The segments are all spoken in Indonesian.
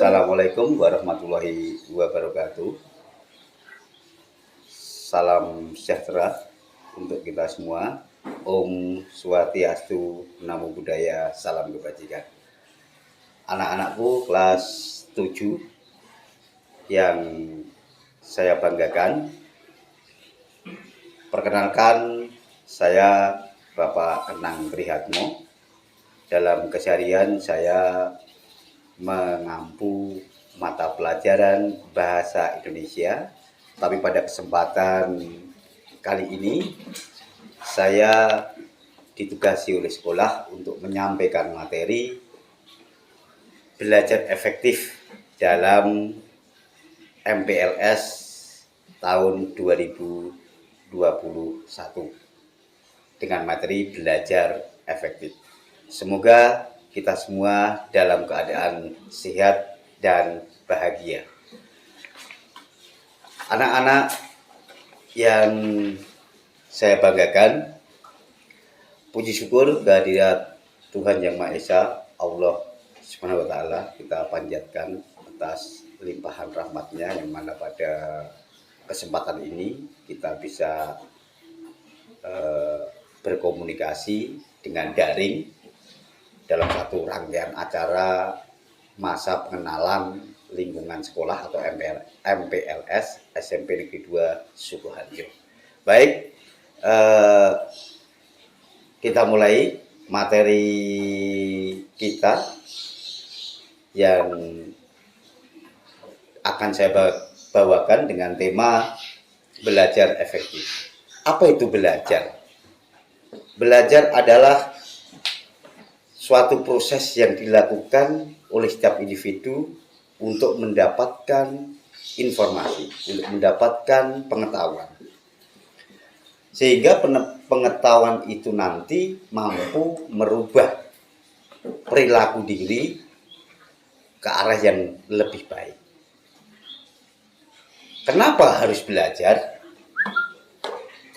Assalamualaikum warahmatullahi wabarakatuh. Salam sejahtera untuk kita semua. Om Swastiastu, Namo Buddhaya, salam kebajikan. Anak-anakku kelas 7 yang saya banggakan. Perkenalkan, saya Bapak Enang Prihatmo. Dalam keseharian saya mengampu mata pelajaran bahasa Indonesia, tapi pada kesempatan kali ini saya ditugasi oleh sekolah untuk menyampaikan materi belajar efektif dalam MPLS tahun 2021 dengan materi belajar efektif. Semoga kita semua dalam keadaan sehat dan bahagia. Anak-anak yang saya banggakan, puji syukur kehadirat Tuhan Yang Maha Esa, Allah Subhanahu wa Ta'ala, kita panjatkan atas limpahan rahmatnya yang mana pada kesempatan ini kita bisa berkomunikasi dengan daring dalam satu rangkaian acara masa pengenalan lingkungan sekolah atau MPLS SMP Negeri 2 Sukoharjo. Baik, kita mulai materi kita yang akan saya bawakan dengan tema belajar efektif. Apa itu belajar? Belajar adalah suatu proses yang dilakukan oleh setiap individu untuk mendapatkan informasi, untuk mendapatkan pengetahuan. Sehingga pengetahuan itu nanti mampu merubah perilaku diri ke arah yang lebih baik. Kenapa harus belajar?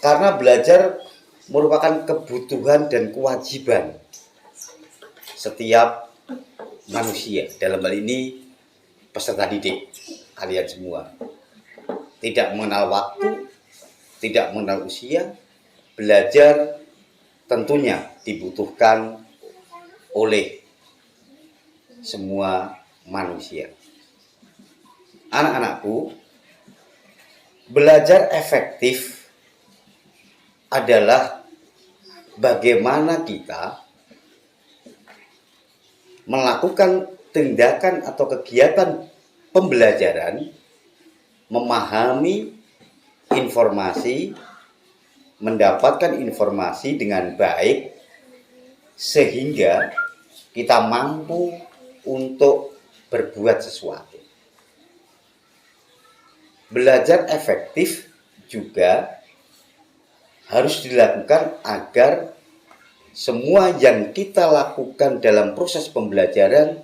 Karena belajar merupakan kebutuhan dan kewajiban setiap manusia, dalam hal ini peserta didik kalian semua. Tidak mengenal waktu, tidak mengenal usia, belajar tentunya dibutuhkan oleh semua manusia. Anak-anakku, belajar efektif adalah bagaimana kita melakukan tindakan atau kegiatan pembelajaran, memahami informasi, mendapatkan informasi dengan baik, sehingga kita mampu untuk berbuat sesuatu. Belajar efektif juga harus dilakukan agar semua yang kita lakukan dalam proses pembelajaran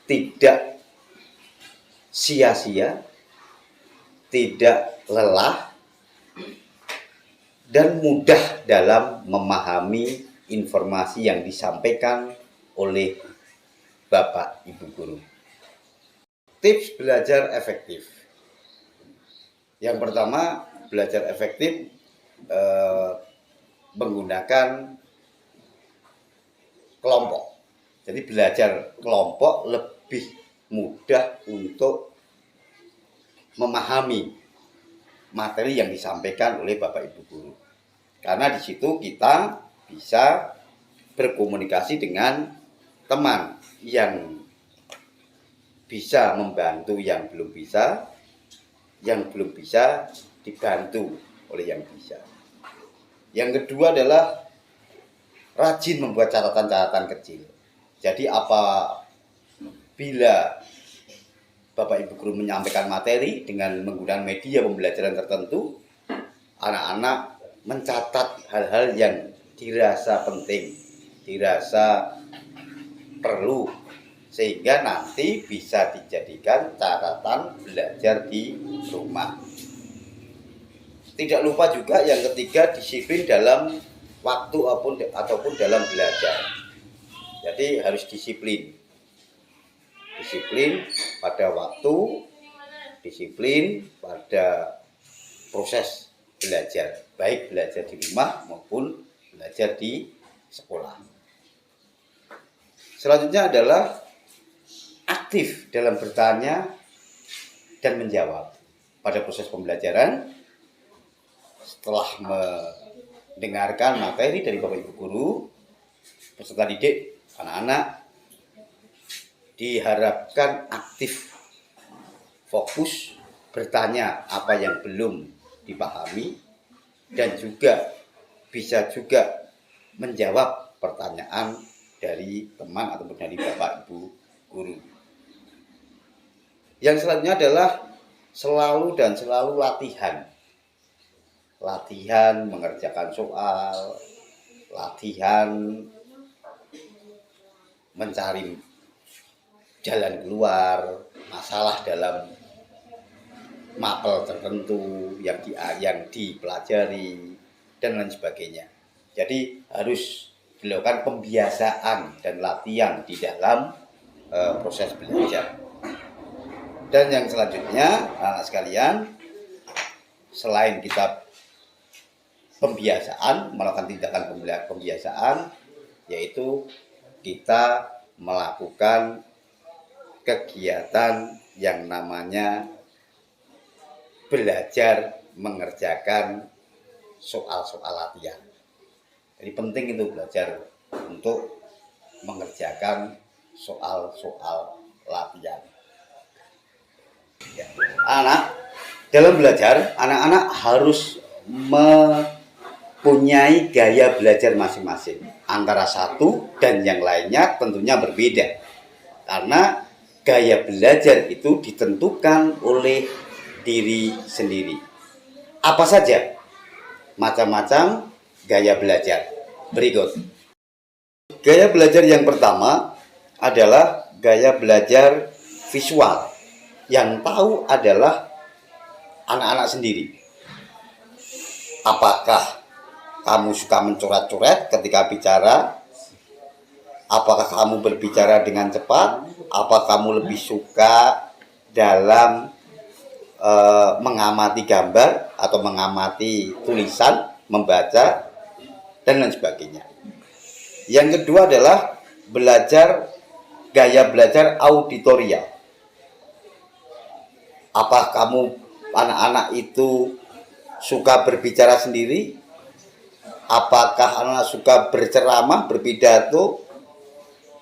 tidak sia-sia, tidak lelah, dan mudah dalam memahami informasi yang disampaikan oleh Bapak Ibu Guru. Tips belajar efektif. Yang pertama, belajar efektif menggunakan kelompok. Jadi belajar kelompok lebih mudah untuk memahami materi yang disampaikan oleh Bapak Ibu Guru. Karena di situ kita bisa berkomunikasi dengan teman yang bisa membantu yang belum bisa dibantu oleh yang bisa. Yang kedua adalah rajin membuat catatan-catatan kecil. Jadi apabila Bapak Ibu Guru menyampaikan materi dengan menggunakan media pembelajaran tertentu, anak-anak mencatat hal-hal yang dirasa penting, dirasa perlu, sehingga nanti bisa dijadikan catatan belajar di rumah. Tidak lupa juga yang ketiga, disiplin dalam waktu ataupun dalam belajar. Jadi harus disiplin pada waktu, disiplin pada proses belajar, baik belajar di rumah maupun belajar di sekolah. Selanjutnya adalah aktif dalam bertanya dan menjawab pada proses pembelajaran. Setelah mendengarkan materi dari Bapak Ibu guru, peserta didik, anak-anak diharapkan aktif, fokus, bertanya apa yang belum dipahami, dan juga bisa juga menjawab pertanyaan dari teman ataupun dari Bapak Ibu guru. Yang selanjutnya adalah selalu latihan. Latihan mengerjakan soal, latihan mencari jalan keluar masalah dalam mapel tertentu yang dipelajari dan lain sebagainya. Jadi harus dilakukan pembiasaan dan latihan di dalam proses belajar. Dan yang selanjutnya, anak-anak sekalian, selain kita melakukan tindakan pembiasaan, yaitu kita melakukan kegiatan yang namanya belajar mengerjakan soal-soal latihan. Jadi penting itu belajar untuk mengerjakan soal-soal latihan. Ya. Anak dalam belajar, anak-anak harus mempunyai gaya belajar masing-masing. Antara satu dan yang lainnya tentunya berbeda. Karena gaya belajar itu ditentukan oleh diri sendiri. Apa saja? Macam-macam gaya belajar. Berikut. Gaya belajar yang pertama adalah gaya belajar visual. Yang tahu adalah anak-anak sendiri. Apakah kamu suka mencoret-coret ketika bicara? Apakah kamu berbicara dengan cepat? Apakah kamu lebih suka dalam mengamati gambar atau mengamati tulisan, membaca, dan lain sebagainya. Yang kedua adalah gaya belajar auditorial. Apa kamu anak-anak itu suka berbicara sendiri? Apakah anak suka berceramah, berpidato,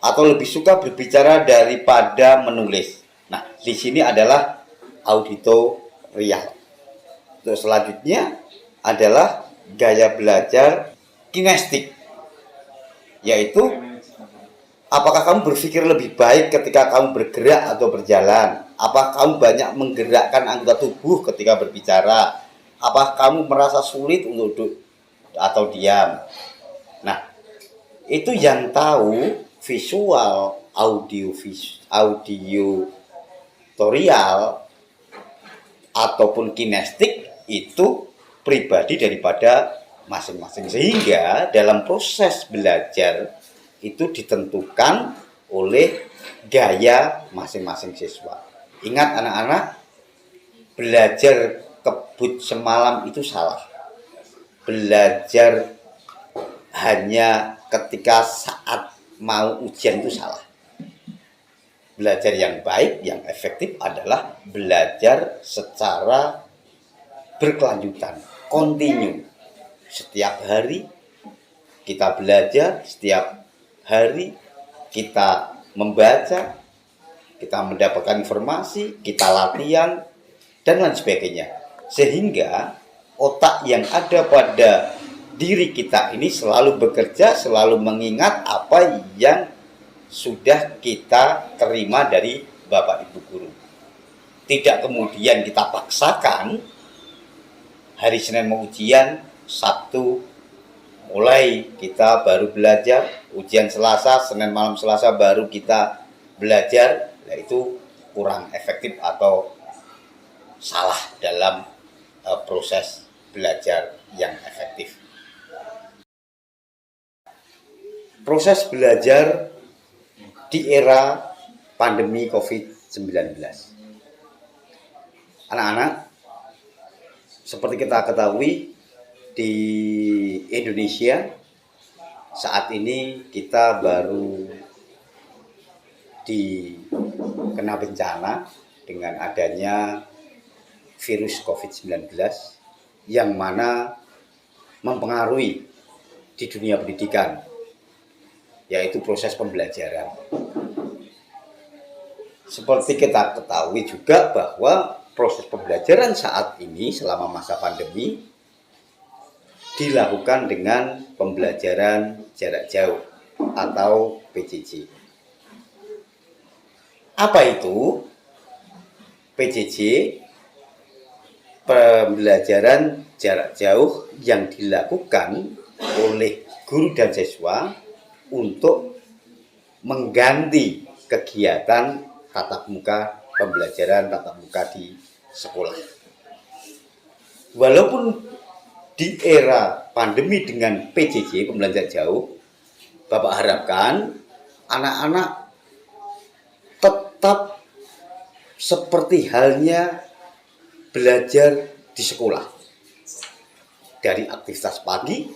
atau lebih suka berbicara daripada menulis? Nah, di sini adalah auditorial. Terus selanjutnya adalah gaya belajar kinestik, yaitu apakah kamu berpikir lebih baik ketika kamu bergerak atau berjalan? Apakah kamu banyak menggerakkan anggota tubuh ketika berbicara? Apakah kamu merasa sulit untuk duduk atau diam? Nah, itu yang tahu visual, auditorial ataupun kinestik itu pribadi daripada masing-masing. Sehingga dalam proses belajar itu ditentukan oleh gaya masing-masing siswa. Ingat anak-anak, belajar kebut semalam itu salah. Belajar hanya ketika saat mau ujian itu salah. Belajar yang baik, yang efektif adalah belajar secara berkelanjutan, kontinu. Setiap hari kita belajar, setiap hari kita membaca, kita mendapatkan informasi, kita latihan, dan lain sebagainya. Sehingga otak yang ada pada diri kita ini selalu bekerja, selalu mengingat apa yang sudah kita terima dari Bapak Ibu guru. Tidak kemudian kita paksakan hari Senin mau ujian, Sabtu mulai kita baru belajar, ujian Selasa, Senin malam Selasa baru kita belajar. Itu kurang efektif atau salah dalam proses belajar yang efektif. Proses belajar di era pandemi COVID-19. Anak-anak, seperti kita ketahui, di Indonesia saat ini kita baru dikena bencana dengan adanya virus COVID-19 yang mana mempengaruhi di dunia pendidikan, yaitu proses pembelajaran. Seperti kita ketahui juga bahwa proses pembelajaran saat ini selama masa pandemi dilakukan dengan pembelajaran jarak jauh atau PJJ. Apa itu PJJ? Pembelajaran jarak jauh yang dilakukan oleh guru dan siswa untuk mengganti kegiatan tatap muka, pembelajaran tatap muka di sekolah. Walaupun di era pandemi dengan PJJ, pembelajaran jauh, Bapak harapkan anak-anak tetap seperti halnya belajar di sekolah. Dari aktivitas pagi,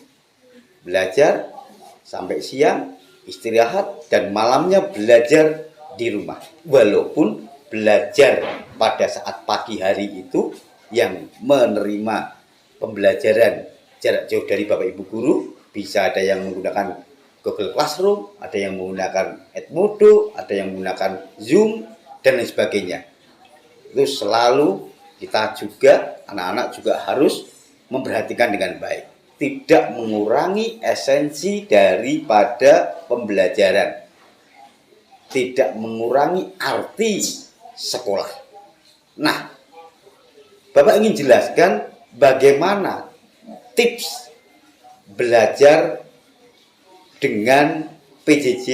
belajar, sampai siang, istirahat, dan malamnya belajar di rumah. Walaupun belajar pada saat pagi hari itu yang menerima pembelajaran jarak jauh dari Bapak Ibu guru, bisa ada yang menggunakan Google Classroom, ada yang menggunakan Edmodo, ada yang menggunakan Zoom, dan lain sebagainya. Itu selalu kita juga, anak-anak juga harus memperhatikan dengan baik. Tidak mengurangi esensi daripada pembelajaran. Tidak mengurangi arti sekolah. Nah, Bapak ingin jelaskan bagaimana tips belajar dengan PJJ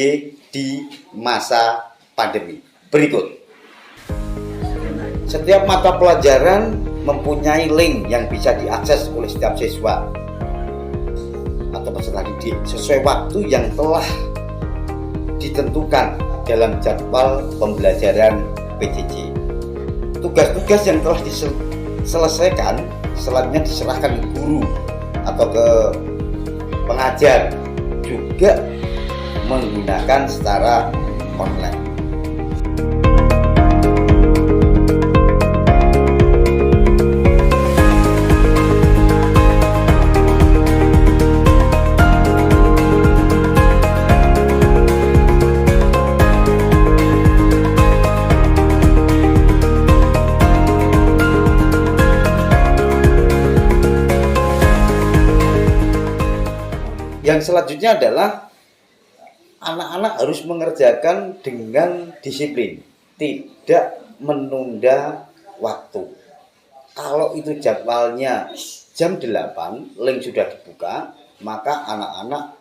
di masa pandemi. Berikut. Setiap mata pelajaran mempunyai link yang bisa diakses oleh setiap siswa atau peserta didik sesuai waktu yang telah ditentukan dalam jadwal pembelajaran PJJ. Tugas-tugas yang telah diselesaikan selanjutnya diserahkan ke guru atau ke pengajar, juga menggunakan secara online. Yang selanjutnya adalah anak-anak harus mengerjakan dengan disiplin, tidak menunda waktu. Kalau itu jadwalnya jam 8, link sudah dibuka, maka anak-anak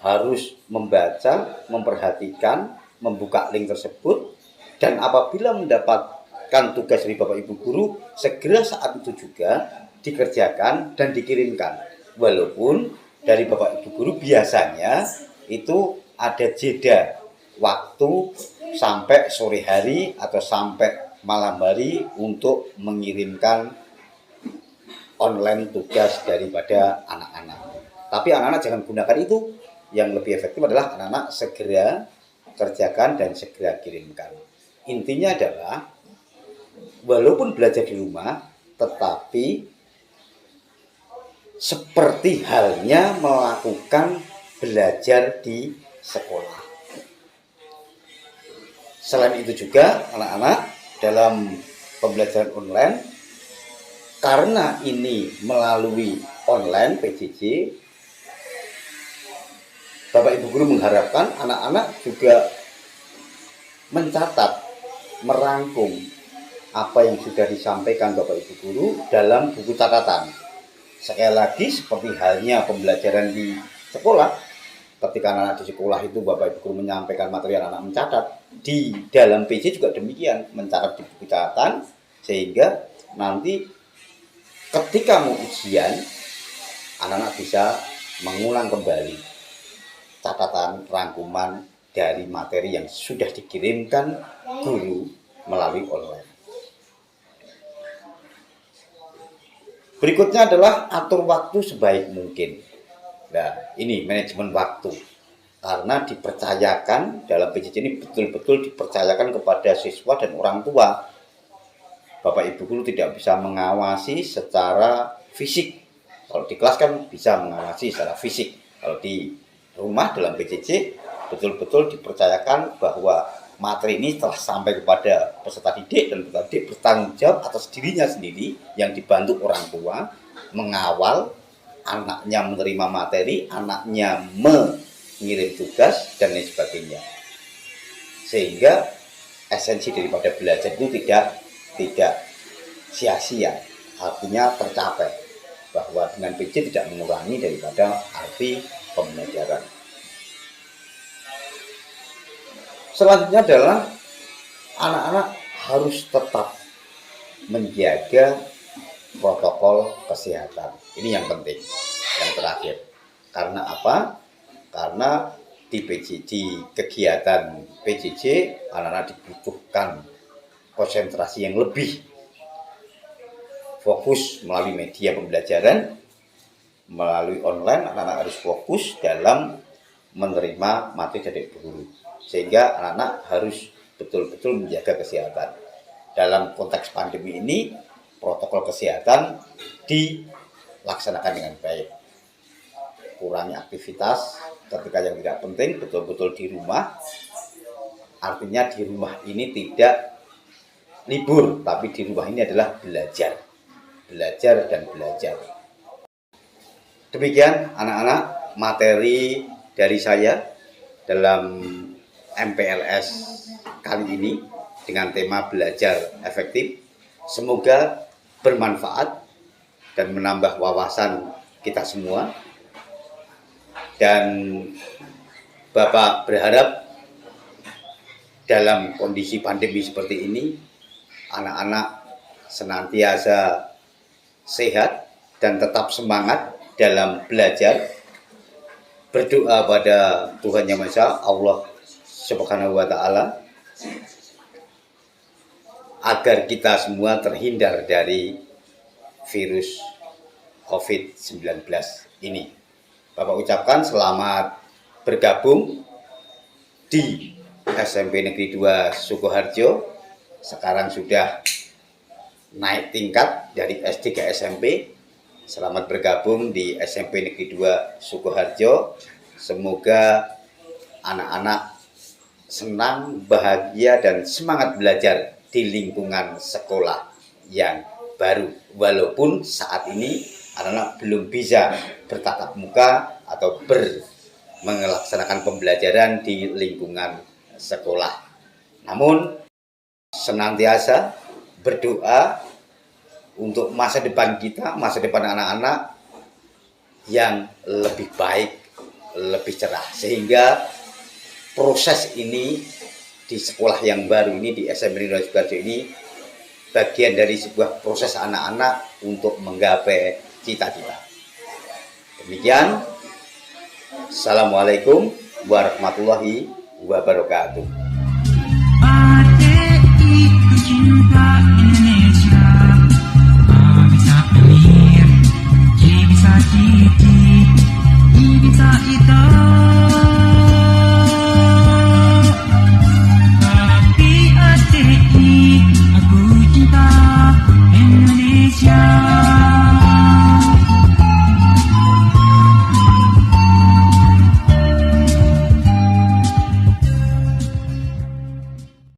harus membaca, memperhatikan, membuka link tersebut, dan apabila mendapatkan tugas dari Bapak Ibu guru, segera saat itu juga dikerjakan dan dikirimkan. Walaupun dari Bapak Ibu guru biasanya itu ada jeda waktu sampai sore hari atau sampai malam hari untuk mengirimkan online tugas daripada anak-anak. Tapi anak-anak jangan gunakan itu. Yang lebih efektif adalah anak-anak segera kerjakan dan segera kirimkan. Intinya adalah walaupun belajar di rumah, tetapi seperti halnya melakukan belajar di sekolah. Selain itu juga anak-anak dalam pembelajaran online, karena ini melalui online PJJ, Bapak Ibu guru mengharapkan anak-anak juga mencatat, merangkum apa yang sudah disampaikan Bapak Ibu guru dalam buku catatan. Sekali lagi, seperti halnya pembelajaran di sekolah, ketika anak-anak di sekolah itu Bapak Ibu guru menyampaikan materi, anak-anak mencatat. Di dalam PJ juga demikian, mencatat di buku catatan, sehingga nanti ketika mau ujian, anak-anak bisa mengulang kembali catatan, rangkuman dari materi yang sudah dikirimkan guru melalui online. Berikutnya adalah atur waktu sebaik mungkin. Nah, ini manajemen waktu. Karena dipercayakan dalam PJJ ini betul-betul dipercayakan kepada siswa dan orang tua. Bapak Ibu guru tidak bisa mengawasi secara fisik. Kalau di kelas kan bisa mengawasi secara fisik. Kalau di rumah dalam PJJ betul-betul dipercayakan bahwa materi ini telah sampai kepada peserta didik dan peserta didik bertanggung jawab atas dirinya sendiri yang dibantu orang tua mengawal anaknya menerima materi, anaknya mengirim tugas dan lain sebagainya. Sehingga esensi daripada belajar itu tidak sia-sia, artinya tercapai bahwa dengan PJ tidak mengurangi daripada arti pembelajaran. Selanjutnya adalah anak-anak harus tetap menjaga protokol kesehatan. Ini yang penting, yang terakhir. Karena apa? Karena di kegiatan PJJ anak-anak dibutuhkan konsentrasi yang lebih, fokus melalui media pembelajaran, melalui online anak-anak harus fokus dalam menerima materi dari guru. Sehingga anak-anak harus betul-betul menjaga kesehatan. Dalam konteks pandemi ini, protokol kesehatan dilaksanakan dengan baik. Kurangi aktivitas ketika yang tidak penting, betul-betul di rumah. Artinya di rumah ini tidak libur, tapi di rumah ini adalah belajar. Belajar dan belajar. Demikian anak-anak materi dari saya dalam MPLS kali ini dengan tema belajar efektif. Semoga bermanfaat dan menambah wawasan kita semua. Dan Bapak berharap dalam kondisi pandemi seperti ini anak-anak senantiasa sehat dan tetap semangat dalam belajar. Berdoa pada Tuhan Yang Maha Esa, Allah Subhanahu wa Ta'ala, agar kita semua terhindar dari virus COVID-19 ini. Bapak ucapkan selamat bergabung di SMP Negeri 2 Sukoharjo. Sekarang sudah naik tingkat dari SD ke SMP. Selamat bergabung di SMP Negeri 2 Sukoharjo. Semoga anak-anak senang, bahagia, dan semangat belajar di lingkungan sekolah yang baru. Walaupun saat ini anak-anak belum bisa bertatap muka atau melaksanakan pembelajaran di lingkungan sekolah. Namun senantiasa berdoa untuk masa depan kita, masa depan anak-anak yang lebih baik, lebih cerah. Sehingga proses ini di sekolah yang baru ini, di SMP Negeri 2 Sukoharjo ini, bagian dari sebuah proses anak-anak untuk menggapai cita-cita. Demikian. Assalamualaikum warahmatullahi wabarakatuh.